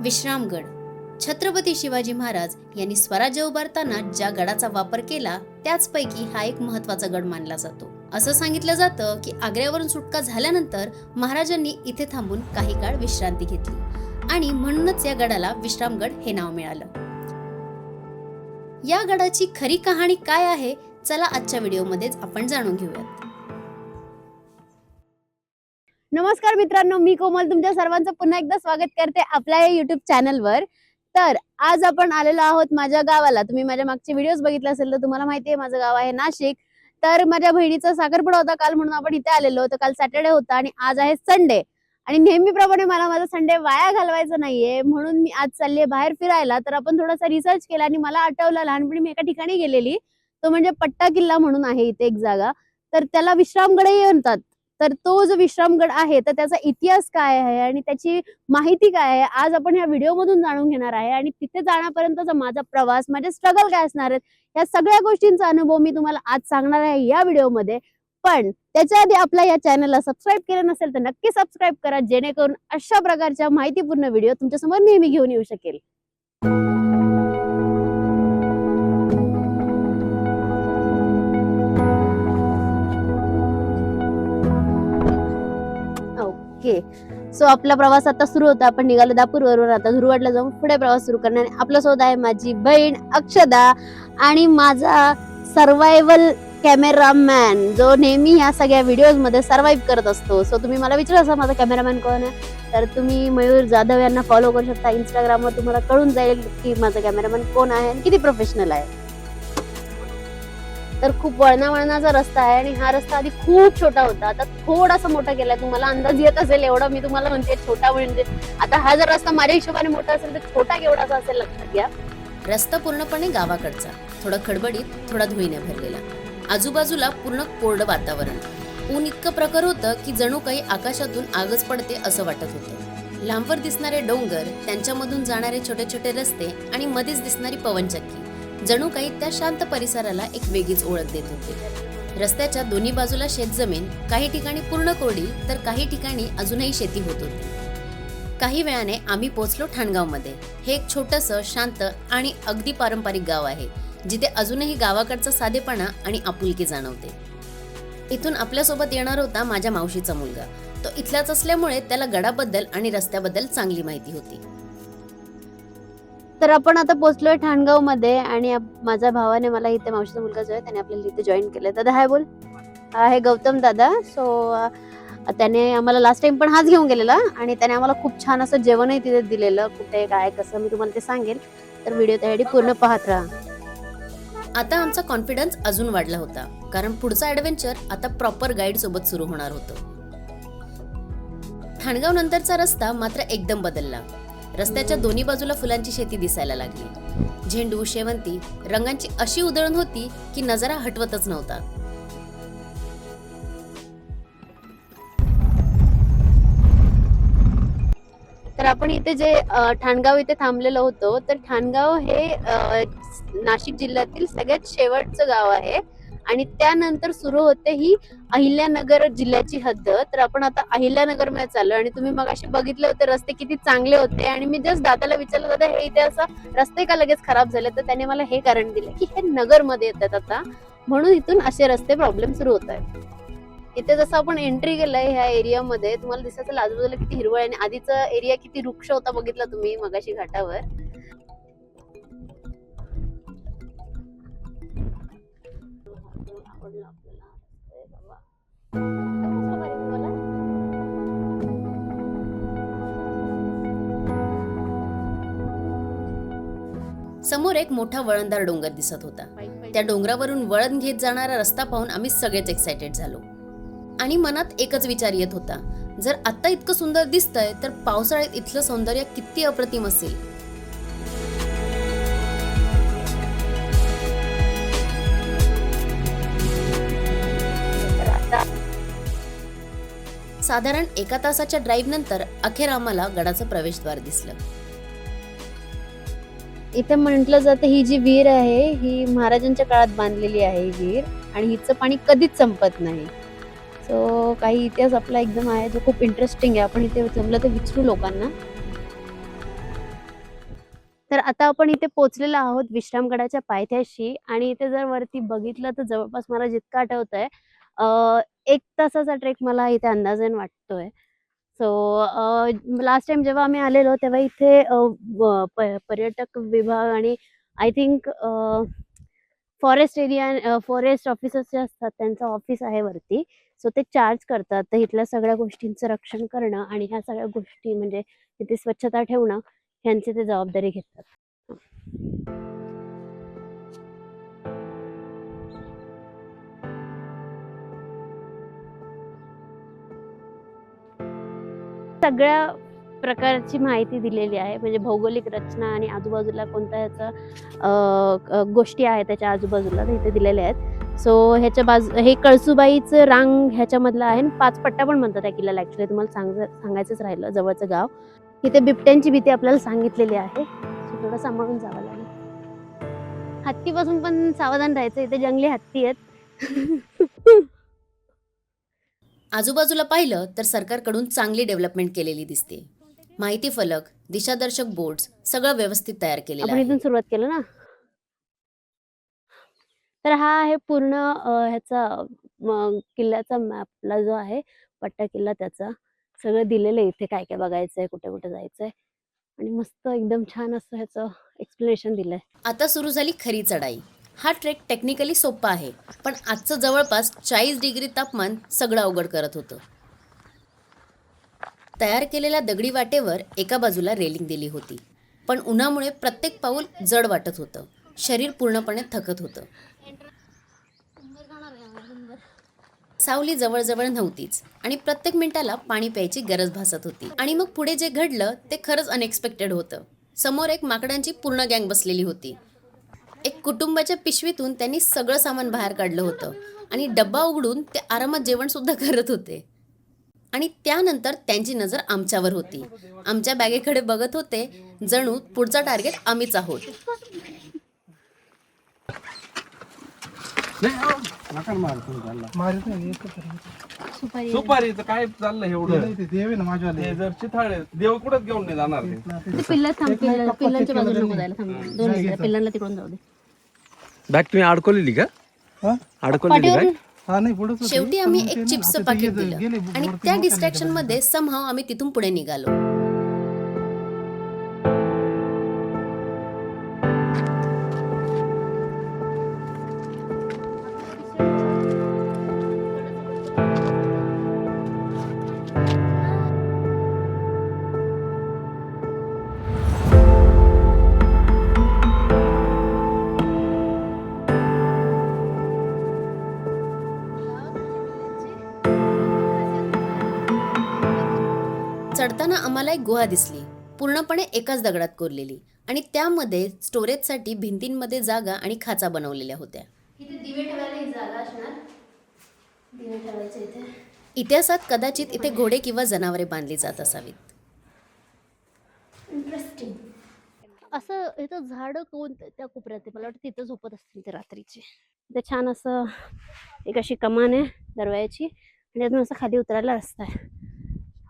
विश्रामगड. छत्रपती शिवाजी महाराज यांनी स्वराज्य उभारताना ज्या गडाचा वापर केला त्याचपैकी हा एक महत्वाचा गड मानला जातो. असं सांगितलं जातं की आग्र्यावरून सुटका झाल्यानंतर महाराजांनी इथे थांबून काही काळ विश्रांती घेतली आणि म्हणूनच या गडाला विश्रामगड हे नाव मिळालं. या गडाची खरी कहाणी काय आहे, चला आजच्या व्हिडिओमध्येच आपण जाणून घेऊयात. नमस्कार मित्रांनो, मी कोमल तुमच्या सर्वांचं पुन्हा एकदा स्वागत करते आपल्या या युट्यूब चॅनलवर. तर आज आपण आलेलो आहोत माझ्या गावाला. तुम्ही माझ्या मागचे व्हिडिओज बघितले असेल तर तुम्हाला माहिती आहे माझं गाव आहे नाशिक. तर माझ्या बहिणीचा साखरपुडा होता काल, म्हणून आपण इथे आलेलो होतो. काल सॅटर्डे होता आणि आज आहे संडे. आणि नेहमीप्रमाणे मला माझा संडे वाया घालवायचा नाहीये, म्हणून मी आज चालले बाहेर फिरायला. तर आपण थोडासा रिसर्च केला आणि मला आठवलं लहानपणी मी एका ठिकाणी गेलेली, तो म्हणजे पट्टा किल्ला म्हणून आहे इथे एक जागा. तर त्याला विश्रामगडही म्हणतात. तर तो जो विश्रामगड आहे तर त्याचा इतिहास काय आहे आणि त्याची माहिती काय आहे आज आपण या व्हिडिओ मधून जाणून घेणार आहे. आणि तिथे जाण्यापर्यंतचा माझा प्रवास, माझे स्ट्रगल काय असणार आहेत, या सगळ्या गोष्टींचा अनुभव मी तुम्हाला आज सांगणार आहे या व्हिडिओमध्ये. पण त्याच्या आधी आपल्या या चॅनलला सबस्क्राईब केलं नसेल तर नक्की सबस्क्राईब करा, जेणेकरून अशा प्रकारच्या माहितीपूर्ण व्हिडिओ तुमच्यासमोर नेहमी घेऊन येऊ शकेल. सो आपला प्रवास आता सुरू होता. आपण निघालो दापूरवरून, आता धुरवडला जाऊन पुढे प्रवास सुरू करणार. आपल्या सोबत आहे माझी बहीण अक्षदा आणि माझा सर्वायवल कॅमेरामॅन, जो नेहमी या सगळ्या व्हिडिओज मध्ये सर्व्हाइव्ह करत असतो. सो तुम्ही मला विचारलं माझा कॅमेरामॅन कोण आहे, तर तुम्ही मयूर जाधव यांना फॉलो करू शकता इंस्टाग्रामवर. तुम्हाला कळून जाईल की माझा कॅमेरामॅन कोण आहे आणि किती प्रोफेशनल आहे. तर खूप वळणावळणाचा रस्ता आहे आणि हा रस्ता आधी खूप छोटा होता, आता थोडासा मोठा केलाय. तुम्हाला अंदाज येत असेल एवढा मी तुम्हाला म्हणते छोटा म्हणजे. आता हा जर रस्ता माझ्या हिशोबाने मोठा असेल तर छोटा केवढाचा असेल लक्षात घ्या. रस्ता पूर्णपणे गावाकडचा, थोडा खडबडीत, थोडा धुळीने भरलेला. आजूबाजूला पूर्ण कोरडं वातावरण. ऊन इतकं प्रखर होतं की जणू काही आकाशातून आगच पडते असं वाटत होतं. लांबवर दिसणारे डोंगर, त्यांच्यामधून जाणारे छोटे छोटे रस्ते आणि मध्येच दिसणारी पवनचक्की जणू काही त्या शांत परिसराला एक वेगळीच ओळख देत होते. रस्त्याच्या दोन्ही बाजूला शेतजमीन, काही ठिकाणी पूर्ण कोरडी तर काही ठिकाणी अजूनही शेती होत होती. काही वेळाने आम्ही पोहोचलो ठाणगावमध्ये. हे एक छोटंसं शांत आणि अगदी पारंपरिक गाव आहे, जिथे अजूनही गावाकडचा साधेपणा आणि आपुलकी जाणवते. इथून आपल्यासोबत येणार होता माझ्या मावशीचा मुलगा. तो इथलाच असल्यामुळे त्याला गडाबद्दल आणि रस्त्याबद्दल चांगली माहिती होती. तर आपण आता पोहोचलोय ठाणगाव मध्ये आणि माझ्या भावाने मला इथे, मावशीचा मुलगा जो आहे त्याने आपल्याला इथे जॉईन केलंय. दादा हाय बोल. हा आहे गौतम दादा. सो त्याने आम्हाला लास्ट टाइम पण हाच घेऊन गेलेला आणि त्याने आम्हाला खूप छान असं जेवणही तिथे दिलेलं. कुठे काय कसं मी तुम्हाला ते सांगेल, तर व्हिडिओ त्यासाठी पूर्ण पाहत राहा. आता आमचा कॉन्फिडन्स अजून वाढला होता, कारण पुढचा ऍडव्हेंचर आता प्रॉपर गाईड सोबत सुरू होणार होतं. ठाणगाव नंतरचा रस्ता मात्र एकदम बदलला. रस्त्याच्या दोन्ही बाजूला फुलांची शेती दिसायला लागली. झेंडू, शेवंती रंगांची अशी उधळण होती की नजारा हटवतच नव्हता. तर आपण इथे जे ठाणगाव इथे थांबलेलो होतो, तर ठाणगाव हे नाशिक जिल्ह्यातील सगळ्यात शेवटचं गाव आहे आणि त्यानंतर सुरू होते ही अहिल्यानगर जिल्ह्याची हद्द. तर आपण आता अहिल्यानगर मध्ये चाललो आणि तुम्ही मग असे बघितले होते रस्ते किती चांगले होते. आणि मी जस्ट दादाला विचारलं, दादा हे इथे असं रस्ते का लगेच खराब झाले, तर त्याने मला हे कारण दिलं की हे नगर मध्ये येतात आता, म्हणून इथून असे रस्ते प्रॉब्लेम सुरू होत आहेत. इथे जसं आपण एंट्री केलंय ह्या एरियामध्ये, तुम्हाला दिसत असेल आजूबाजूला किती हिरवळ आहे आणि आधीचा एरिया किती वृक्ष होता बघितला तुम्ही मगाशी घाटावर. समोर एक मोठा वळणदार डोंगर दिसत होता. त्या डोंगरावरून वळण घेत जाणारा रस्ता पाहून आम्ही सगळेच एक्साइटेड झालो आणि मनात एकच विचार येत होता, जर आता इतकं सुंदर दिसतंय तर पावसाळ्यात इथलं सौंदर्य किती अप्रतिम असेल. साधारण 1 तासाच्या ड्राईव्ह नंतर अखेर आम्हाला गडाचं प्रवेशद्वार दिसलं. इथे म्हटलं जातं ही जी विहीर आहे ही महाराजांच्या काळात बांधलेली आहे ही विहीर आणि हिचं पाणी कधीच संपत नाही. सो काही इतिहास आपला एकदम आहे जो खूप इंटरेस्टिंग आहे. आपण इथे जमलं तर विचारू लोकांना. तर आता आपण इथे पोहोचलेलो आहोत विश्रामगडाच्या पायथ्याशी आणि इथे जर वरती बघितलं तर जवळपास मला जितकं आठवतंय 1 तासाचा ट्रेक मला इथे अंदाजाने वाटतोय. सो लास्ट टाईम जेव्हा आम्ही आलेलो तेव्हा इथे पर्यटक विभाग आणि I think Forrest area forest officers जे असतात त्यांचं ऑफिस आहे वरती. सो ते चार्ज करतात. तर इथल्या सगळ्या गोष्टींचं रक्षण करणं आणि ह्या सगळ्या गोष्टी म्हणजे इथे स्वच्छता ठेवणं ह्यांची ते जबाबदारी घेतात. सगळ्या प्रकारची माहिती दिलेली आहे. म्हणजे भौगोलिक रचना आणि आजूबाजूला कोणत्या ह्याचा गोष्टी आहेत त्याच्या आजूबाजूला इथे दिलेल्या आहेत. सो ह्याच्या हे कळसुबाईचं रांग ह्याच्यामधलं आहे. 5 पट्टा पण म्हणतात त्या किल्ल्याला. ॲक्च्युली तुम्हाला सांगायचंच राहिलं जवळचं गाव. इथे बिबट्यांची भीती आपल्याला सांगितलेली आहे. सो थोडं सांभाळून जावं लागेल. हत्तीपासून पण सावधान राहायचं. इथे जंगली हत्ती आहेत. आजूबाजूला पाहिलं तर सरकारकडून चांगली डेव्हलपमेंट केलेली दिसते. माहिती फलक, दिशादर्शक बोर्ड्स सगळं व्यवस्थित तयार केलेलं आपण इथून आहे. सुरुवात केलं ना. तर हा आहे पूर्ण ह्याचा किल्ल्याचा मॅपला जो आहे पट्टा किल्ला त्याचा सगळं दिलेलं आहे. इथे काय काय बघायचंय, कुठे कुठे जायचंय आणि मस्त एकदम छान असं ह्याचं एक्सप्लेनेशन दिलंय. आता सुरू झाली खरी चढाई. हा ट्रेक टेक्निकली सोपा आहे, पण आजचं जवळपास 40 डिग्री तापमान सगळं अवघड करत होतं. तयार केलेल्या दगडी वाटेवर एका बाजूला रेलिंग दिली होती, पण उन्हामुळे प्रत्येक पाऊल जड वाटत होतं. शरीर पूर्णपणे थकत होतं. सावली जवळजवळ नव्हतीच आणि प्रत्येक मिनिटाला पाणी प्यायची गरज भासत होती. आणि मग पुढे जे घडलं ते खरंच अनएक्सपेक्टेड होतं. समोर एक माकडांची पूर्ण गँग बसलेली होती. एक कुटुंबाच्या पिशवीतून त्यांनी सगळं सामान बाहेर काढलं होतं आणि डब्बा उघडून ते आरामात जेवण सुद्धा करत होते. आणि त्यानंतर त्यांची नजर आमच्यावर होती. आमच्या बॅगेकडे बघत होते, जणू पुढचा टार्गेट आम्हीच आहोत. सुपारीचं काय चाललंय एवढं? हे जर चिथाळे देव कुठं घेऊन नाही जाणार ते? पिल्लांच्या बाजूला नको जायला. 2 मिनिटं पिल्लांना तिकडून जाऊ दे. बॅग तुम्ही अडकवलेली का? अडकवलेली बॅग? शेवटी आम्ही एक चिप्सचं पाकिट दिलं आणि त्या डिस्ट्रॅक्शन मध्ये समहाव आम्ही तिथून पुढे निघालो. चढताना आम्हाला एक गुहा दिसली, पूर्णपणे एकाच दगडात कोरलेली आणि त्यामध्ये स्टोरेजसाठी भिंतींमध्ये जागा आणि खाचा बनवलेल्या होत्या. इथे दिवे ठेवायला ही जागा असणार. दिवे ठेवायचे इथे. इतिहासात कदाचित इथे घोडे किंवा जनावरे बांधली जात असावीत. इंटरेस्टिंग. असं इथं झाडं कोणतं त्या कोपऱ्यात आहे. मला वाटतं तिथं झोपत असतील ते रात्रीचे. इथे छान असं एक अशी कमान आहे दरवाजाची आणि अजून असं खाली उतरायला रस्ता आहे.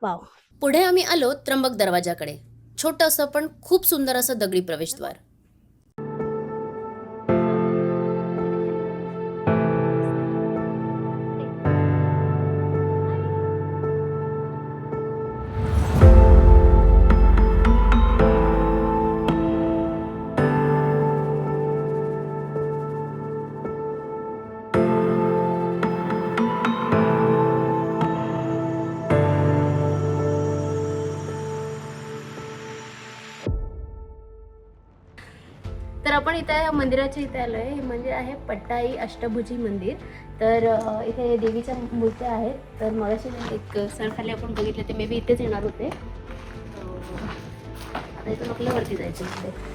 वाव. पुढे आम्ही आलो त्र्यंबक दरवाजाकडे. छोटंसं पण खूप सुंदर असं दगडी प्रवेशद्वार. तर आपण इथे या मंदिराच्या इथे आलोय. हे मंदिर आहे पट्टाई अष्टभुजी मंदिर. तर इथे देवीच्या मूर्त्या आहेत. तर मगाशी एक सर खाली आपण बघितलं ते मे बी इथेच येणार होते. आता इथून आपल्याला वरती जायचं होते.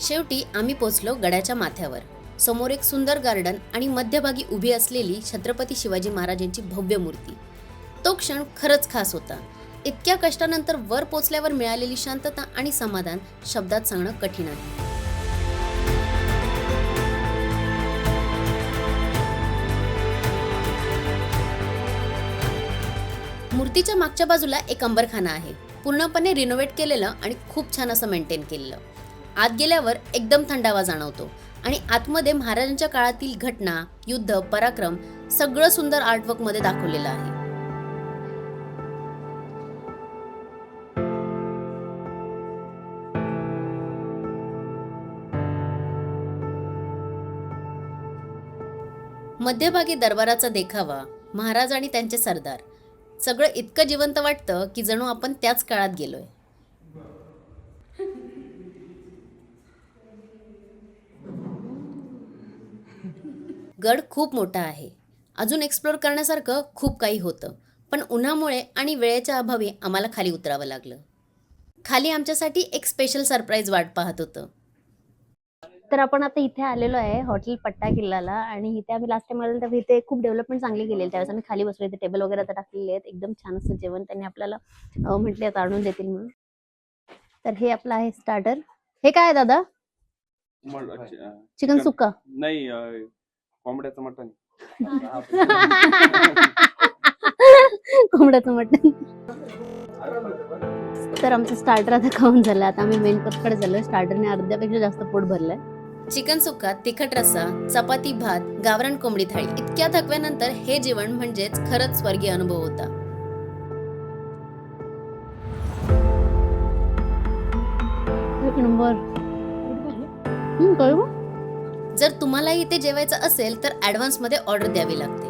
शेवटी आम्ही पोचलो गडाच्या माथ्यावर. समोर एक सुंदर गार्डन आणि मध्यभागी उभी असलेली छत्रपती शिवाजी महाराजांची भव्य मूर्ती. तो क्षण खरंच खास होता. इतक्या कष्टानंतर वर पोचल्यावर मिळालेली शांतता आणि समाधान शब्दात सांगणं कठीण आहे. मूर्तीच्या मागच्या बाजूला एक अंबरखाना आहे. पूर्णपणे रिनोव्हेट केलेलं आणि खूप छान असं मेंटेन केलेलं. आत गेल्यावर एकदम थंडावा जाणवतो आणि आतमध्ये महाराजांच्या काळातील घटना, युद्ध, पराक्रम सगळं सुंदर आर्टवर्क मध्ये दाखवलेलं आहे. मध्यभागी दरबाराचा देखावा, महाराज आणि त्यांचे सरदार, सगळं इतकं जिवंत वाटतं की जणू आपण त्याच काळात गेलोय. गड खूप मोठा आहे. अजून एक्सप्लोर करण्यासारखं खूप काही होतं, पण उन्हामुळे आणि वेळेच्या अभावी आम्हाला खाली उतरावं लागलं. खाली आमच्यासाठी एक स्पेशल सरप्राईज वाट पाहत होतं. तर आपण आता इथे आलेलो आहे हॉटेल पट्टा किल्लाला आणि इथे आम्ही लास्ट टाइम आलेलो तर इथे खूप डेव्हलपमेंट चांगली केलेली. त्यावेळेस आम्ही खाली बसलो. इथे टेबल वगैरे आता टाकलेले आहेत. एकदम छान असं जेवण त्यांनी आपल्याला म्हटले आता आणून देतील म्हणून. तर हे आपलं आहे स्टार्टर. हे काय आहे दादा? चिकन सुक्का? नाही, कोंबड्याचं मटण. कोंबड्याचं मटण. तर आमचं स्टार्टर आता खाऊन झालं. आता आम्ही मेन कोर्सकडे झालो. स्टार्टरने अर्ध्यापेक्षा जास्त पोट भरलंय. चिकन सुक्का, तिखट रस्सा, चपाती, भात, गावरान कोंबडी थाळी. इतक्या थकव्यानंतर हे जेवण म्हणजेच खरंच स्वर्गीय अनुभव होता. एक नंबर. जर तुम्हालाही इथे जेवायचं असेल तर ऍडव्हान्स मध्ये ऑर्डर द्यावी लागते.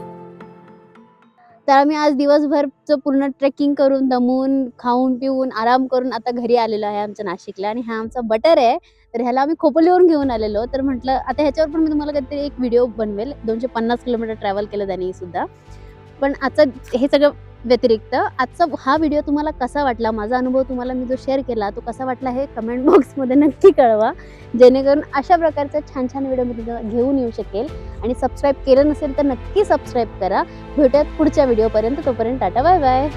तर आम्ही आज दिवसभरचं पूर्ण ट्रेकिंग करून दमून खाऊन पिऊन आराम करून आता घरी आलेलो आहे आमच्या नाशिकला. आणि हा आमचा बटर आहे. तर ह्याला आम्ही खोपोलीवरून घेऊन आलेलो. तर म्हटलं आता ह्याच्यावर पण मी तुम्हाला काहीतरी एक व्हिडिओ बनवेल. 250 किलोमीटर ट्रॅव्हल केलं त्यांनी सुद्धा. पण आजचं हे सगळं व्यतिरिक्त आजचा हा व्हिडिओ तुम्हाला कसा वाटला, माझा अनुभव तुम्हाला मी जो शेअर केला तो कसा वाटला हे कमेंट बॉक्समध्ये नक्की कळवा, जेणेकरून अशा प्रकारचा छान छान व्हिडिओ मी तुमच्या घेऊन येऊ शकेल. आणि सबस्क्राईब केलं नसेल तर नक्की सबस्क्राईब करा. भेटूयात पुढच्या व्हिडिओपर्यंत. तोपर्यंत टाटा, बाय बाय.